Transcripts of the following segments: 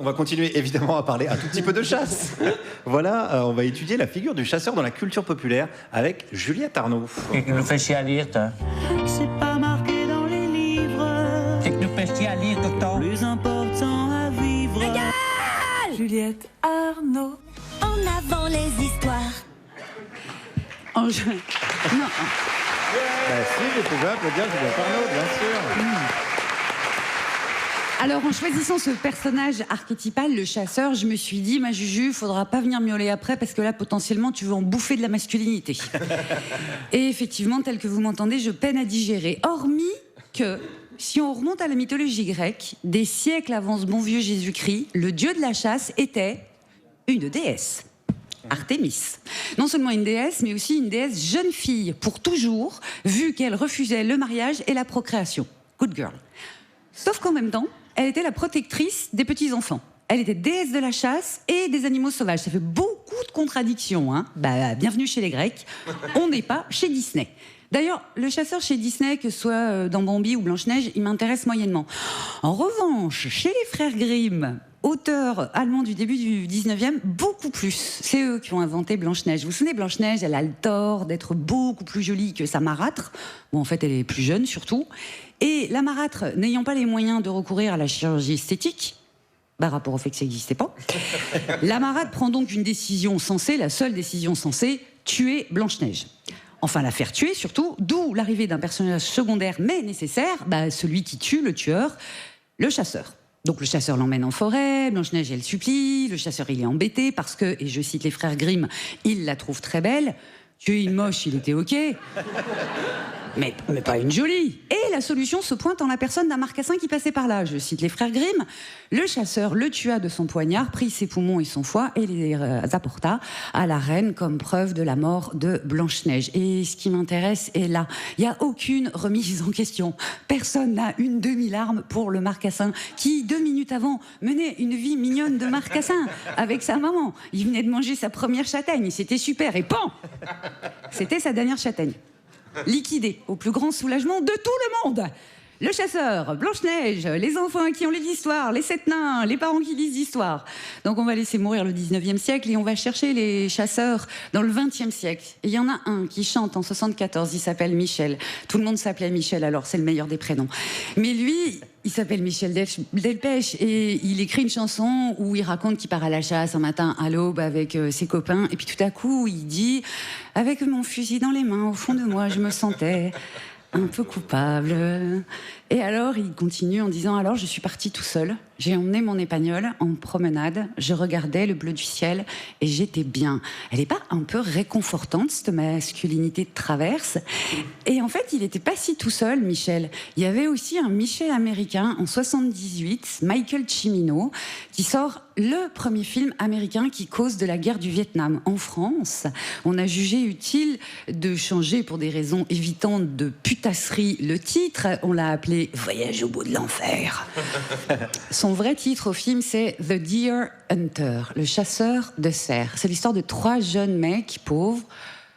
va continuer évidemment à parler un tout petit peu de chasse. Voilà, on va étudier la figure du chasseur dans la culture populaire avec Juliette Arnaud. Et tu nous fais chier à lire, toi. C'est pas marqué dans les livres. Et tu nous fais chier à lire tout le temps. Plus important à vivre. Juliette Arnaud. En avant les histoires. Non. Bah si, vous pouvez applaudir Juliette Arnaud, bien sûr. Alors, en choisissant ce personnage archétypal, le chasseur, je me suis dit, ma Juju, faudra pas venir miauler après parce que là, potentiellement, tu veux en bouffer de la masculinité. Et effectivement, tel que vous m'entendez, je peine à digérer. Hormis que, si on remonte à la mythologie grecque, des siècles avant ce bon vieux Jésus-Christ, le dieu de la chasse était une déesse. Artémis. Non seulement une déesse, mais aussi une déesse jeune fille, pour toujours, vu qu'elle refusait le mariage et la procréation. Good girl. Sauf qu'en même temps, elle était la protectrice des petits-enfants. Elle était déesse de la chasse et des animaux sauvages. Ça fait beaucoup de contradictions, hein. Bienvenue chez les Grecs. On n'est pas chez Disney. D'ailleurs, le chasseur chez Disney, que ce soit dans Bambi ou Blanche-Neige, il m'intéresse moyennement. En revanche, chez les frères Grimm, auteurs allemands du début du 19e, beaucoup plus. C'est eux qui ont inventé Blanche-Neige. Vous vous souvenez, Blanche-Neige, elle a le tort d'être beaucoup plus jolie que sa marâtre. Bon, en fait, elle est plus jeune, surtout. Et la marâtre, n'ayant pas les moyens de recourir à la chirurgie esthétique, rapport au fait que ça n'existait pas, la marâtre prend donc une décision sensée, la seule décision sensée, tuer Blanche-Neige. Enfin, la faire tuer, surtout, d'où l'arrivée d'un personnage secondaire, mais nécessaire, celui qui tue, le tueur, le chasseur. Donc le chasseur l'emmène en forêt, Blanche-Neige elle supplie, le chasseur il est embêté parce que, et je cite les frères Grimm, il la trouve très belle, tuer une moche il était ok, mais pas une jolie. Et la solution se pointe en la personne d'un marcassin qui passait par là, je cite les frères Grimm, le chasseur le tua de son poignard, prit ses poumons et son foie et les apporta à la reine comme preuve de la mort de Blanche-Neige. Et ce qui m'intéresse est là, il n'y a aucune remise en question. Personne n'a une demi-larme pour le marcassin qui, 2 minutes avant, menait une vie mignonne de marcassin avec sa maman. Il venait de manger sa première châtaigne, c'était super, et pan, c'était sa dernière châtaigne. Liquidé au plus grand soulagement de tout le monde. Le chasseur, Blanche-Neige, les enfants qui ont lu l'histoire, les 7 nains, les parents qui lisent l'histoire. Donc on va laisser mourir le 19e siècle et on va chercher les chasseurs dans le 20e siècle. Et il y en a un qui chante en 74, il s'appelle Michel. Tout le monde s'appelait Michel, alors c'est le meilleur des prénoms. Mais lui, il s'appelle Michel Delpech et il écrit une chanson où il raconte qu'il part à la chasse un matin à l'aube avec ses copains. Et puis tout à coup, il dit « Avec mon fusil dans les mains, au fond de moi, je me sentais un peu coupable. » Et alors, il continue en disant « Alors, je suis parti tout seul. J'ai emmené mon épagnole en promenade. Je regardais le bleu du ciel et j'étais bien. » Elle n'est pas un peu réconfortante, cette masculinité de traverse? Et en fait, il n'était pas si tout seul, Michel. Il y avait aussi un Michel américain en 78, Michael Cimino, qui sort le premier film américain qui cause de la guerre du Vietnam. En France, on a jugé utile de changer, pour des raisons évitantes de putasserie, le titre. On l'a appelé « Voyage au bout de l'enfer ». Son vrai titre au film, c'est « The Deer Hunter », le chasseur de cerfs. C'est l'histoire de 3 jeunes mecs pauvres,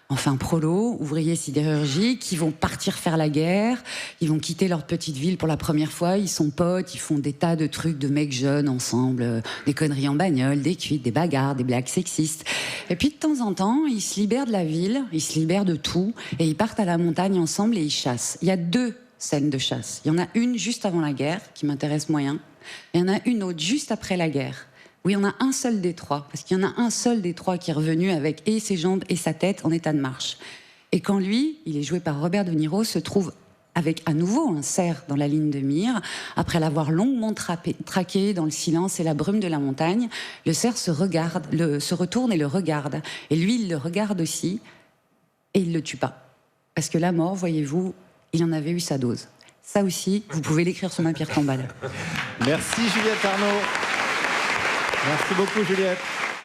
enfin prolos, ouvriers sidérurgiques, qui vont partir faire la guerre, ils vont quitter leur petite ville pour la première fois, ils sont potes, ils font des tas de trucs de mecs jeunes ensemble, des conneries en bagnole, des cuites, des bagarres, des blagues sexistes. Et puis de temps en temps, ils se libèrent de la ville, ils se libèrent de tout, et ils partent à la montagne ensemble et ils chassent. Il y a 2 scènes de chasse. Il y en a une juste avant la guerre, qui m'intéresse moyen, et il y en a une autre juste après la guerre. Oui, il y en a un seul des 3, parce qu'il y en a un seul des 3 qui est revenu avec et ses jambes et sa tête en état de marche. Et quand lui, il est joué par Robert De Niro, se trouve avec à nouveau un cerf dans la ligne de mire, après l'avoir longuement traqué dans le silence et la brume de la montagne, le cerf se retourne et le regarde. Et lui, il le regarde aussi, et il le tue pas. Parce que la mort, voyez-vous, il en avait eu sa dose. Ça aussi, vous pouvez l'écrire sur ma pierre tombale. Merci Juliette Arnaud. Merci beaucoup Juliette.